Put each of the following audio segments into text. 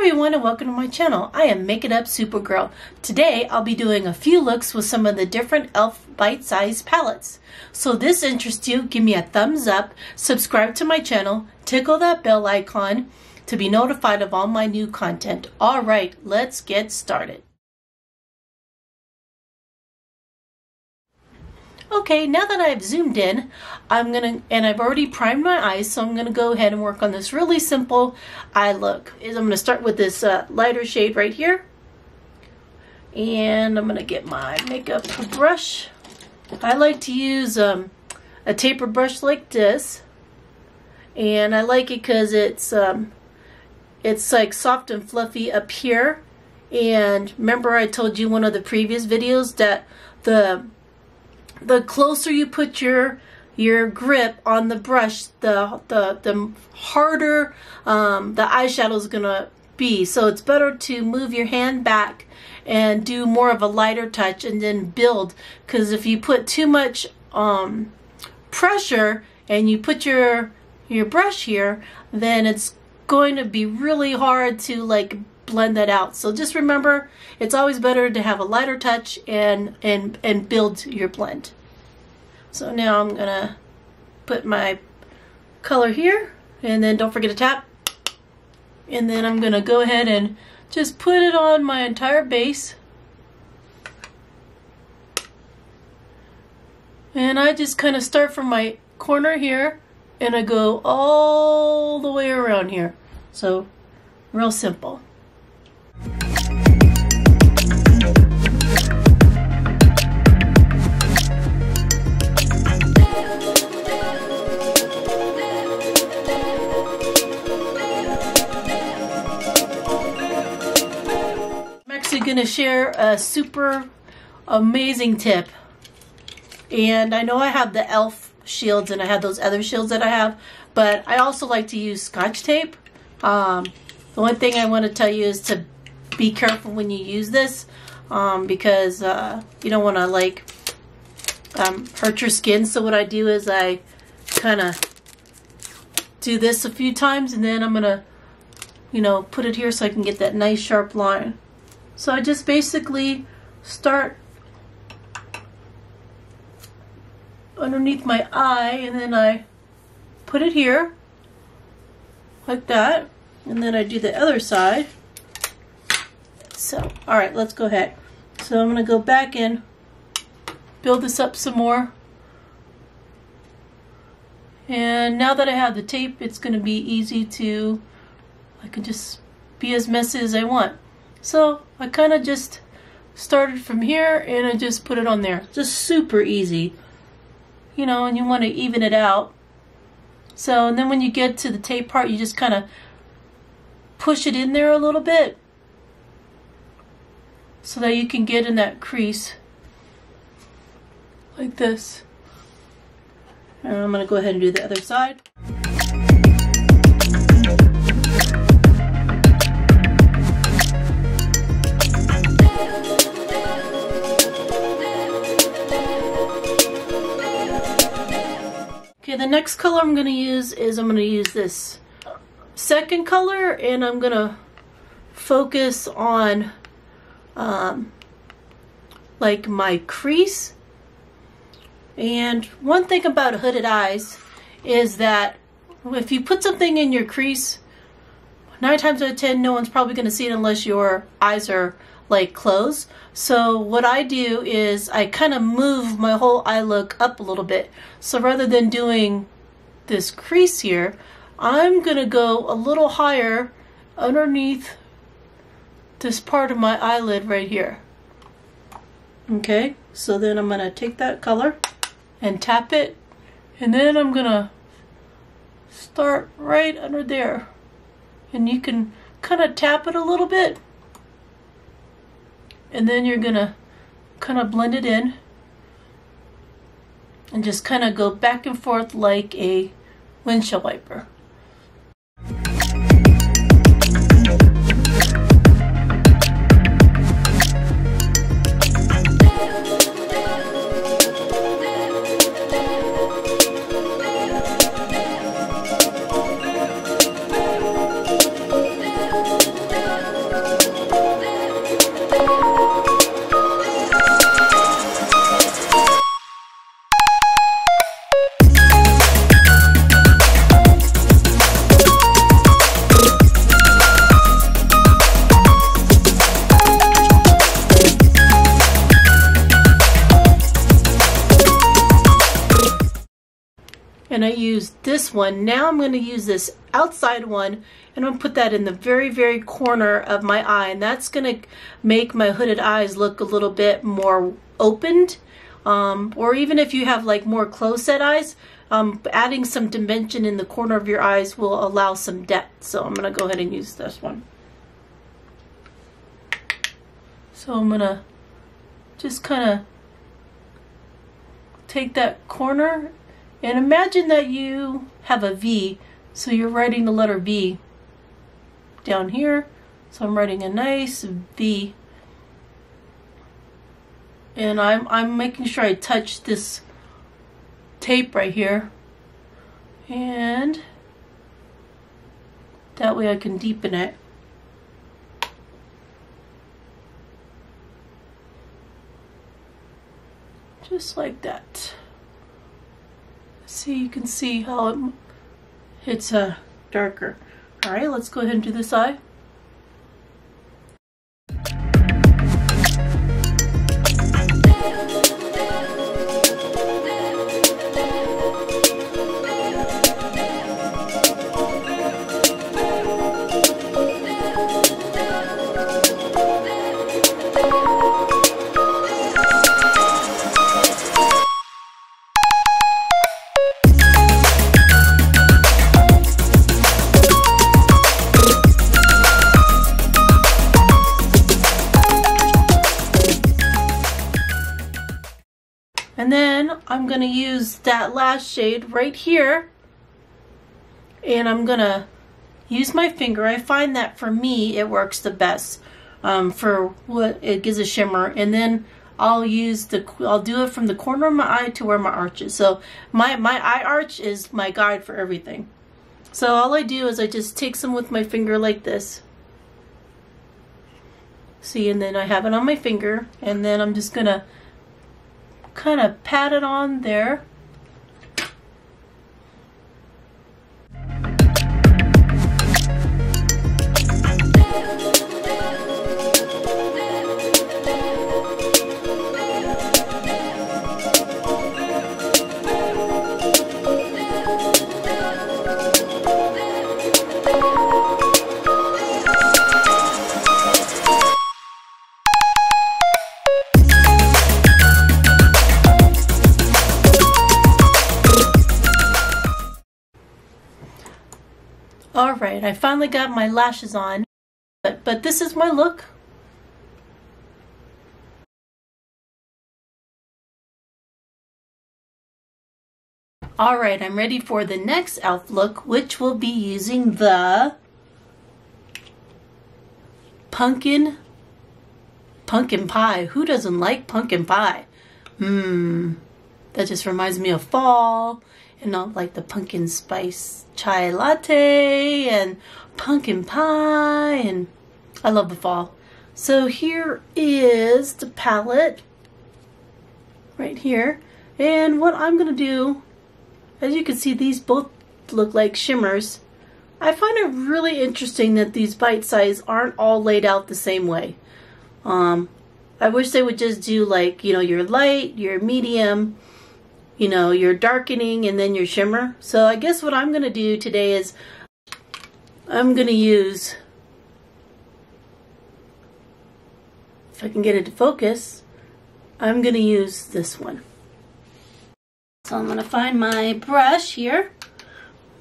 everyone and welcome to my channel. I am Make It Up Supergirl. Today I'll be doing a few looks with some of the different e.l.f. bite-size palettes. So if this interests you, give me a thumbs up, subscribe to my channel, tickle that bell icon to be notified of all my new content. Alright, let's get started. Okay, now that I've zoomed in, and I've already primed my eyes, so I'm gonna go ahead and work on this really simple eye look. I'm gonna start with this lighter shade right here, and I'm gonna get my makeup brush. I like to use a taper brush like this, and I like it because it's like soft and fluffy up here. And remember, I told you in one of the previous videos that the closer you put your grip on the brush, the harder the eyeshadow is gonna be. So it's better to move your hand back and do more of a lighter touch and then build. Because if you put too much pressure and you put your brush here, then it's going to be really hard to like blend that out. So just remember, it's always better to have a lighter touch and build your blend. So now I'm gonna put my color here, and then don't forget to tap, and then I'm gonna go ahead and just put it on my entire base. And I just kind of start from my corner here and I go all the way around here. So real simple. Going to share a super amazing tip, and I know I have the e.l.f. shields and I have those other shields that I have, but I also like to use Scotch tape. The one thing I want to tell you is to be careful when you use this, because you don't want to like hurt your skin. So what I do is I kind of do this a few times, and then I'm gonna put it here so I can get that nice sharp line. So I just basically start underneath my eye, and then I put it here like that, and then I do the other side. So alright, let's go ahead. So I'm going to go back and build this up some more, and now that I have the tape, it's going to be easy to, I can just be as messy as I want. So I kind of just started from here and I just put it on there. Just super easy, and you want to even it out. So, and then when you get to the tape part, you just kind of push it in there a little bit so that you can get in that crease like this. And I'm going to go ahead and do the other side. Okay, the next color I'm going to use is this second color, and I'm going to focus on like my crease. And one thing about hooded eyes is that if you put something in your crease, 9 times out of 10 no one's probably going to see it unless your eyes are like closed. So what I do is I kind of move my whole eye look up a little bit. So rather than doing this crease here, I'm gonna go a little higher underneath this part of my eyelid right here. Okay, so then I'm gonna take that color and tap it, and then I'm gonna start right under there, and you can kind of tap it a little bit, and then you're gonna kind of blend it in and just kind of go back and forth like a windshield wiper. and I used this one. Now I'm going to use this outside one, and I'm going to put that in the very, very corner of my eye, and that's going to make my hooded eyes look a little bit more opened. Or even if you have like more closed set eyes, adding some dimension in the corner of your eyes will allow some depth. So I'm going to go ahead and use this one. So I'm going to just kind of take that corner and imagine that you have a V. So you're writing the letter V down here. So I'm writing a nice V. And I'm making sure I touch this tape right here. And that way I can deepen it. Just like that. See, you can see how it's darker. Alright, let's go ahead and do this eye. And then I'm going to use that last shade right here, and I'm going to use my finger. I find that for me it works the best for what it gives a shimmer, and then I'll do it from the corner of my eye to where my arch is. So my eye arch is my guide for everything. So all I do is I just take some with my finger like this. See, and then I have it on my finger, and then I'm just going to kind of pat it on there. Alright, I finally got my lashes on, but this is my look. Alright, I'm ready for the next e.l.f. look, which will be using the pumpkin pie. Who doesn't like pumpkin pie? That just reminds me of fall, and not like the pumpkin spice chai latte and pumpkin pie, and I love the fall. So here is the palette right here, and what I'm gonna do, as you can see, these both look like shimmers. I find it really interesting that these bite size aren't all laid out the same way. I wish they would just do like, you know, your light, your medium, you know, your darkening, and then your shimmer. So I guess what I'm going to do today is I'm going to use, if I can get it to focus, I'm going to use this one. So I'm going to find my brush here.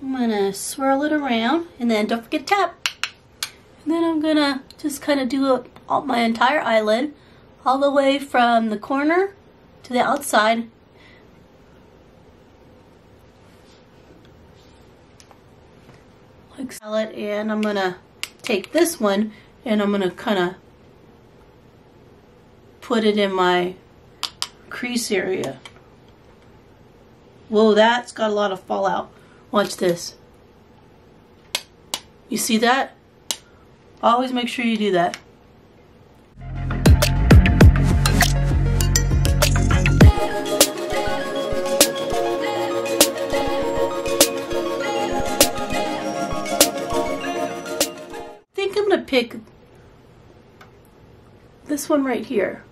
I'm going to swirl it around, and then don't forget to tap. And then I'm going to just kind of do my entire eyelid, all the way from the corner to the outside. Palette, and I'm gonna take this one and I'm gonna kind of put it in my crease area. Whoa, that's got a lot of fallout. Watch this. You see that? Always make sure you do that. Pick this one right here,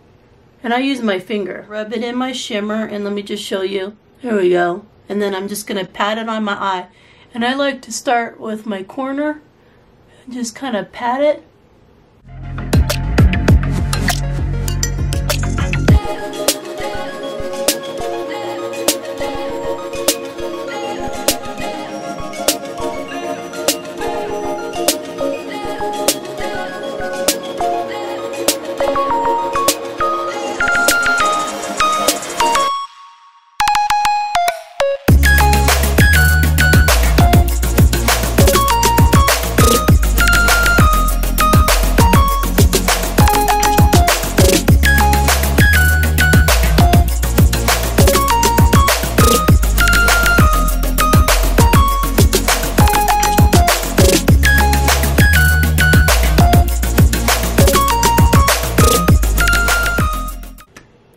and I use my finger, rub it in my shimmer, and let me just show you. There we go. and then I'm just going to pat it on my eye. And I like to start with my corner and just kind of pat it.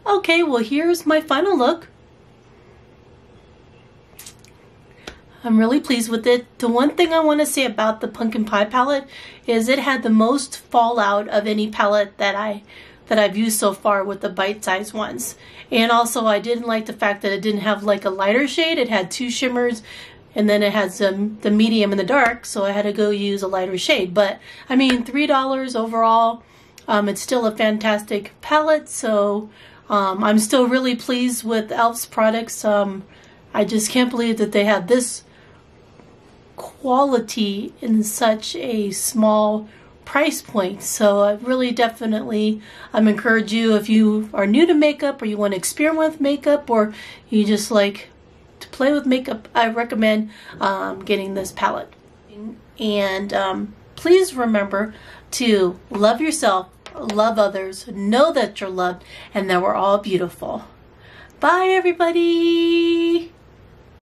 Okay, well here's my final look. I'm really pleased with it. The one thing I want to say about the Pumpkin Pie palette is it had the most fallout of any palette that I've used so far with the bite-size ones. And also I didn't like the fact that it didn't have like a lighter shade. It had two shimmers and then it has the medium and the dark, so I had to go use a lighter shade. But I mean, $3 overall. It's still a fantastic palette, so I'm still really pleased with e.l.f.'s products. I just can't believe that they have this quality in such a small price point. So I really definitely encourage you, if you are new to makeup or you want to experiment with makeup or you just like to play with makeup, I recommend getting this palette. And please remember to love yourself, love others, know that you're loved, and that we're all beautiful. Bye, everybody.